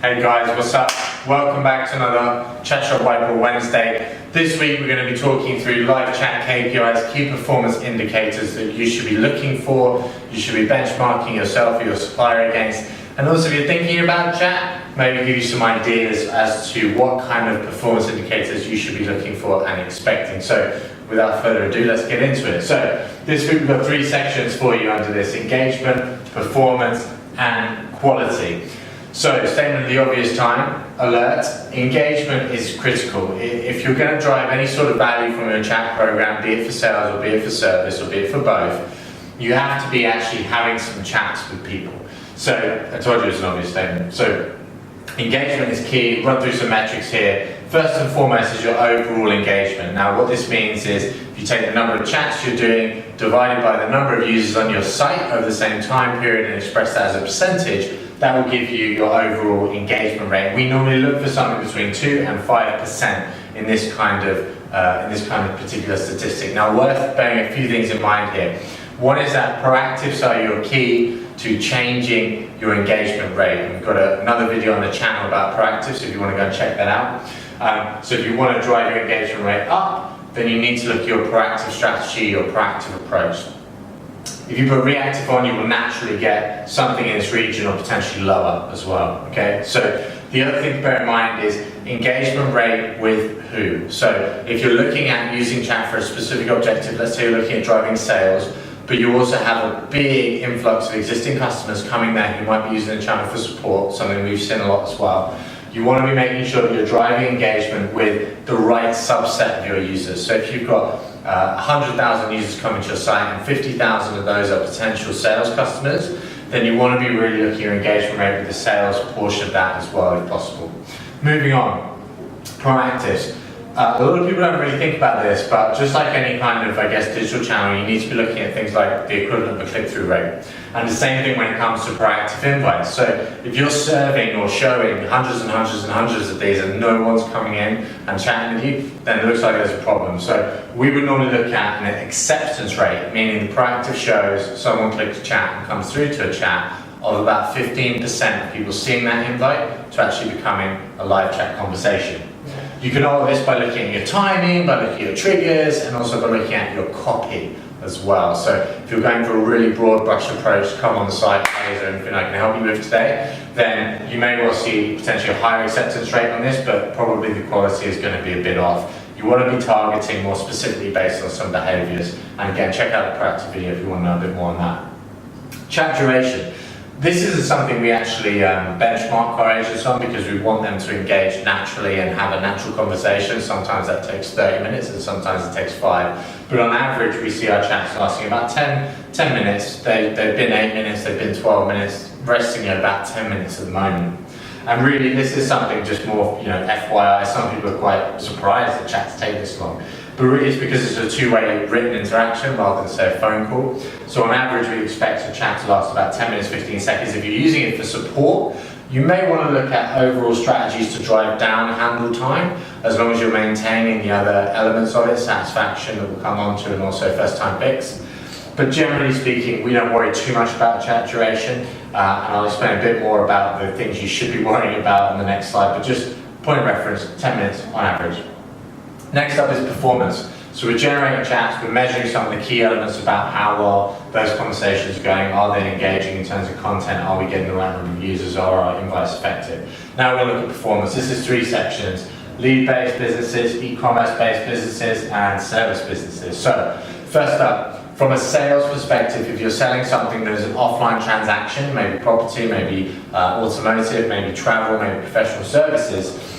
Hey guys, what's up? Welcome back to another Chat Whiteboard Wednesday. This week we're going to be talking through live chat KPIs, key performance indicators that you should be looking for, you should be benchmarking yourself or your supplier against, and also if you're thinking about chat, maybe give you some ideas as to what kind of performance indicators you should be looking for and expecting. So without further ado, let's get into it. So this week we've got three sections for you under this: engagement, performance, and quality. So, statement of the obvious time, alert, engagement is critical. If you're going to drive any sort of value from your chat program, be it for sales or be it for service or be it for both, you have to be actually having some chats with people. So, I told you it's an obvious statement. So, engagement is key. Run through some metrics here. First and foremost is your overall engagement. Now, what this means is if you take the number of chats you're doing, divided by the number of users on your site over the same time period and express that as a percentage, that will give you your overall engagement rate. We normally look for something between 2 and 5% in this kind of particular statistic. Now, worth bearing a few things in mind here. One is that proactives are your key to changing your engagement rate. And we've got another video on the channel about proactives if you want to go and check that out. So if you want to drive your engagement rate up, then you need to look at your proactive strategy, your proactive approach. If you put reactive on, you will naturally get something in this region or potentially lower as well, okay? So the other thing to bear in mind is engagement rate with who. So if you're looking at using chat for a specific objective, let's say you're looking at driving sales, but you also have a big influx of existing customers coming there who might be using the channel for support, something we've seen a lot as well. You want to be making sure that you're driving engagement with the right subset of your users. So if you've got 100,000 users coming to your site and 50,000 of those are potential sales customers, then you want to be really looking at your engagement rate with the sales portion of that as well if possible. Moving on, proactives. A lot of people don't really think about this, but just like any kind of, digital channel, you need to be looking at things like the equivalent of a click-through rate. And the same thing when it comes to proactive invites. So if you're serving or showing hundreds and hundreds and hundreds of these and no one's coming in and chatting with you, then it looks like there's a problem. So we would normally look at an acceptance rate, meaning the proactive shows someone clicks chat and comes through to a chat of about 15% of people seeing that invite to actually becoming a live chat conversation. You can know this by looking at your timing, by looking at your triggers, and also by looking at your copy as well. So if you're going for a really broad brush approach, come on the site, is there anything I can help you with today, then you may well see potentially a higher acceptance rate on this, but probably the quality is going to be a bit off. You want to be targeting more specifically based on some behaviors. And again, check out the proactive video if you want to know a bit more on that. Chat duration. This is something we actually benchmark our agents on because we want them to engage naturally and have a natural conversation. Sometimes that takes 30 minutes and sometimes it takes 5. But on average, we see our chats lasting about 10 minutes. They've been 8 minutes, they've been 12 minutes, resting at about 10 minutes at the moment. And really, this is something just more, FYI. Some people are quite surprised that chats take this long. But really it's because it's a two-way written interaction rather than, say, a phone call. So on average, we expect a chat to last about 10 minutes, 15 seconds. If you're using it for support, you may want to look at overall strategies to drive down handle time, as long as you're maintaining the other elements of it, satisfaction that we'll come on to, and also first-time picks. But generally speaking, we don't worry too much about chat duration, and I'll explain a bit more about the things you should be worrying about on the next slide, but just point of reference, 10 minutes on average. Next up is performance. So we're generating chats, we're measuring some of the key elements about how well those conversations are going. Are they engaging in terms of content? Are we getting the right number of users? Are our invites effective? Now we're looking at performance. This is 3 sections: lead-based businesses, e-commerce-based businesses, and service businesses. So first up, from a sales perspective, if you're selling something that is an offline transaction, maybe property, maybe automotive, maybe travel, maybe professional services,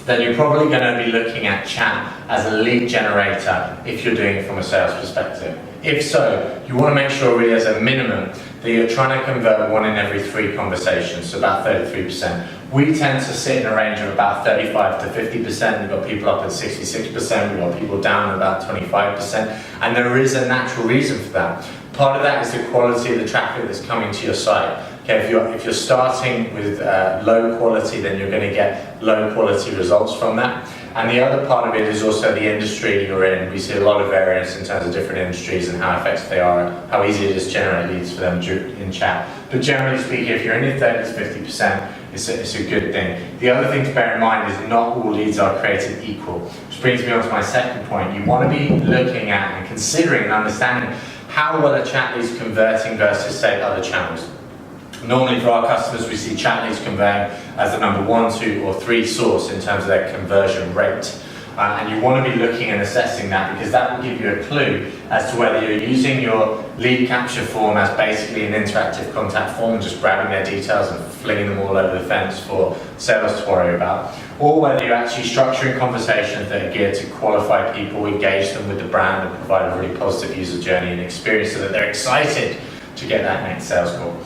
then you're probably going to be looking at chat as a lead generator if you're doing it from a sales perspective. If so, you want to make sure really as a minimum that you're trying to convert 1 in every 3 conversations, so about 33%. We tend to sit in a range of about 35 to 50%. We've got people up at 66%, we've got people down at about 25%, and there is a natural reason for that. Part of that is the quality of the traffic that's coming to your site. Okay, if you're starting with low quality, then you're going to get low quality results from that. And the other part of it is also the industry you're in. We see a lot of variance in terms of different industries and how effective they are, how easy it is to generate leads for them in chat. But generally speaking, if you're in your 30 to 50%, it's a good thing. The other thing to bear in mind is not all leads are created equal, which brings me on to my second point. You want to be looking at and considering and understanding how well a chat lead is converting versus, say, other channels. Normally for our customers, we see chat leads converting as the number 1, 2, or 3 source in terms of their conversion rate. And you want to be looking and assessing that, because that will give you a clue as to whether you're using your lead capture form as basically an interactive contact form and just grabbing their details and flinging them all over the fence for sales to worry about, or whether you're actually structuring conversations that are geared to qualify people, engage them with the brand, and provide a really positive user journey and experience so that they're excited to get that next sales call.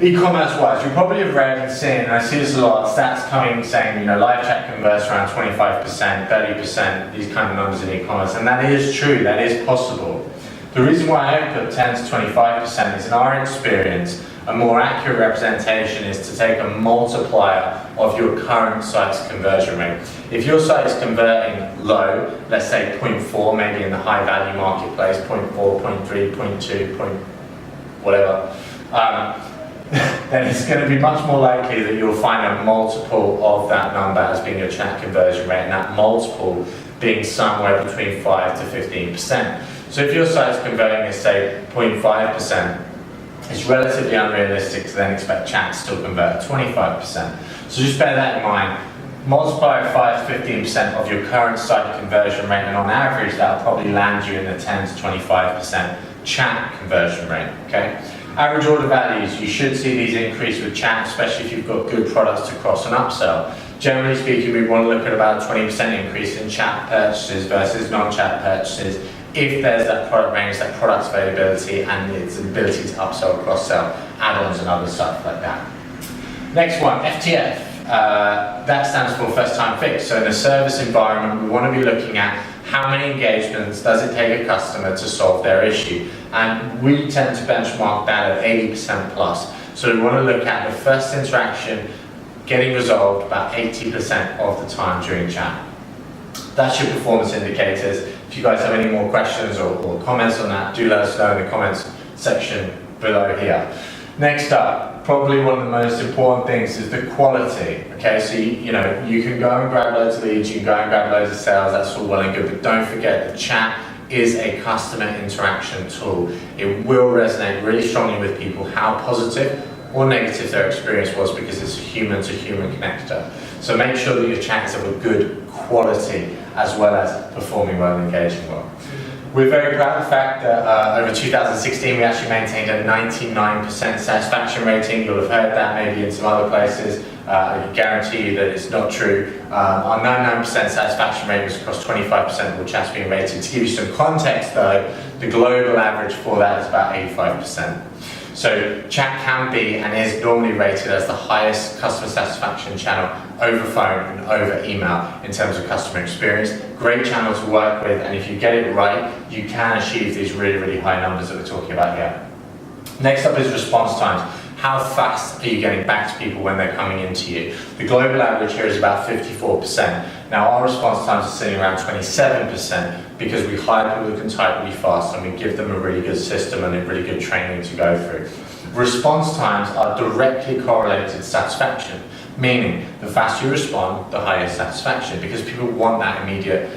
E-commerce wise, you probably have read and seen, and I see this a lot, stats coming saying, live chat converts around 25%, 30%, these kind of numbers in e-commerce, and that is true, that is possible. The reason why I put 10 to 25% is, in our experience, a more accurate representation is to take a multiplier of your current site's conversion rate. If your site is converting low, let's say 0.4, maybe in the high value marketplace, 0.4, 0.3, 0.2, whatever, then it's going to be much more likely that you'll find a multiple of that number as being your chat conversion rate, and that multiple being somewhere between 5 to 15%. So if your site is converting at, say, 0.5%, it's relatively unrealistic to then expect chat to still convert at 25%. So just bear that in mind. Multiply 5 to 15% of your current site conversion rate, and on average that'll probably land you in the 10 to 25% chat conversion rate, okay? Average order values, you should see these increase with chat, especially if you've got good products to cross and upsell. Generally speaking, we want to look at about a 20% increase in chat purchases versus non-chat purchases if there's that product range, that product availability, and its ability to upsell, cross-sell, add-ons and other stuff like that. Next one, FTF. That stands for first time fix. So in a service environment, we want to be looking at how many engagements does it take a customer to solve their issue. And we tend to benchmark that at 80% plus. So we want to look at the first interaction getting resolved about 80% of the time during chat. That's your performance indicators. If you guys have any more questions or comments on that, do let us know in the comments section below here. Next up, probably one of the most important things is the quality. Okay, so you can go and grab loads of leads, you can go and grab loads of sales, that's all well and good, but don't forget that chat is a customer interaction tool. It will resonate really strongly with people how positive or negative their experience was, because it's a human-to-human connector. So make sure that your chat is of a good quality as well as performing well and engaging well. We're very proud of the fact that over 2016 we actually maintained a 99% satisfaction rating. You'll have heard that maybe in some other places. I can guarantee you that it's not true. Our 99% satisfaction rate was across 25% of all chats being rated. To give you some context though, the global average for that is about 85%. So chat can be and is normally rated as the highest customer satisfaction channel over phone and over email in terms of customer experience. Great channel to work with, and if you get it right, you can achieve these really, really high numbers that we're talking about here. Next up is response times. How fast are you getting back to people when they're coming into you? The global average here is about 54%. Now our response times are sitting around 27% because we hire people who can type really fast and we give them a really good system and a really good training to go through. Response times are directly correlated to satisfaction, meaning the faster you respond, the higher satisfaction, because people want that immediate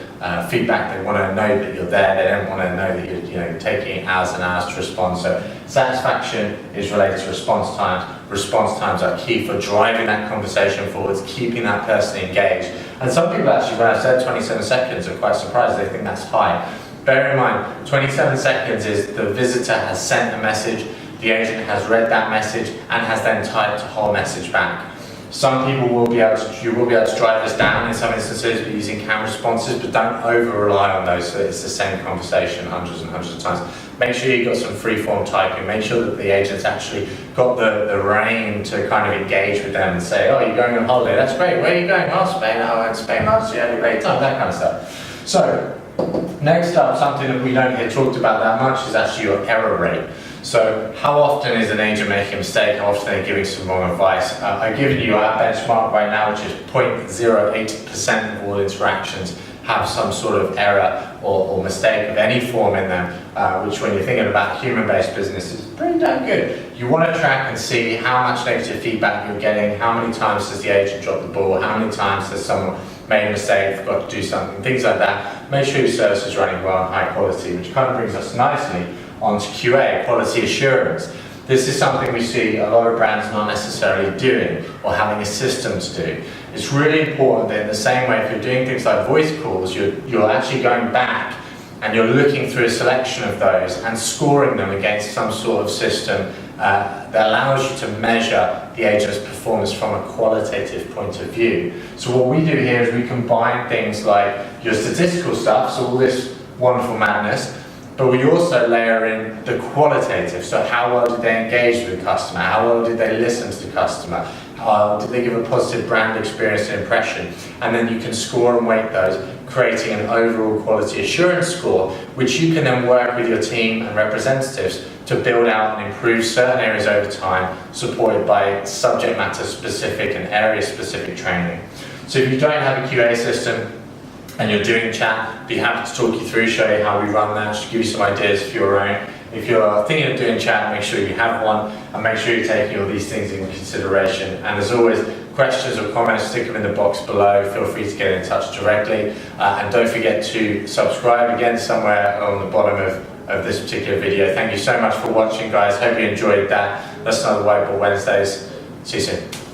feedback. They want to know that you're there. They don't want to know that you're taking hours and hours to respond. So satisfaction is related to response times. Response times are key for driving that conversation forwards, keeping that person engaged. And some people actually, when I said 27 seconds, are quite surprised. They think that's high. Bear in mind, 27 seconds is the visitor has sent a message, the agent has read that message, and has then typed the whole message back. Some people will be able to, you will be able to drive this down in some instances using camera responses, but don't over rely on those so it's the same conversation hundreds and hundreds of times. Make sure you've got some free-form typing. Make sure that the agent's actually got the rein to kind of engage with them and say, oh, you're going on holiday, that's great, where are you going? Oh, Spain, oh, in Spain, oh, so you had a great time, that kind of stuff. So, next up, something that we don't hear talked about that much is actually your error rate. So how often is an agent making a mistake? How often are they giving some wrong advice? I've given you our benchmark right now, which is 0.08% of all interactions have some sort of error or mistake of any form in them, which when you're thinking about human-based business is pretty damn good. You want to track and see how much negative feedback you're getting, how many times has the agent dropped the ball, how many times has someone made a mistake, forgot to do something, things like that. Make sure your service is running well and high quality, which kind of brings us nicely onto QA, quality assurance. This is something we see a lot of brands not necessarily doing or having a system to do. It's really important that in the same way, if you're doing things like voice calls, you're actually going back and you're looking through a selection of those and scoring them against some sort of system that allows you to measure the agent's performance from a qualitative point of view. So what we do here is we combine things like your statistical stuff, so all this wonderful madness, but we also layer in the qualitative, so how well did they engage with the customer, how well did they listen to the customer, did they give a positive brand experience and impression, and then you can score and weight those, creating an overall quality assurance score, which you can then work with your team and representatives to build out and improve certain areas over time, supported by subject matter specific and area specific training. So if you don't have a QA system, and you're doing chat, be happy to talk you through, show you how we run that, just give you some ideas for your own. If you're thinking of doing chat, make sure you have one, and make sure you're taking all these things into consideration. And as always, questions or comments, stick them in the box below. Feel free to get in touch directly. And don't forget to subscribe again somewhere on the bottom of this particular video. Thank you so much for watching, guys. Hope you enjoyed that. That's another Whiteboard Wednesdays. See you soon.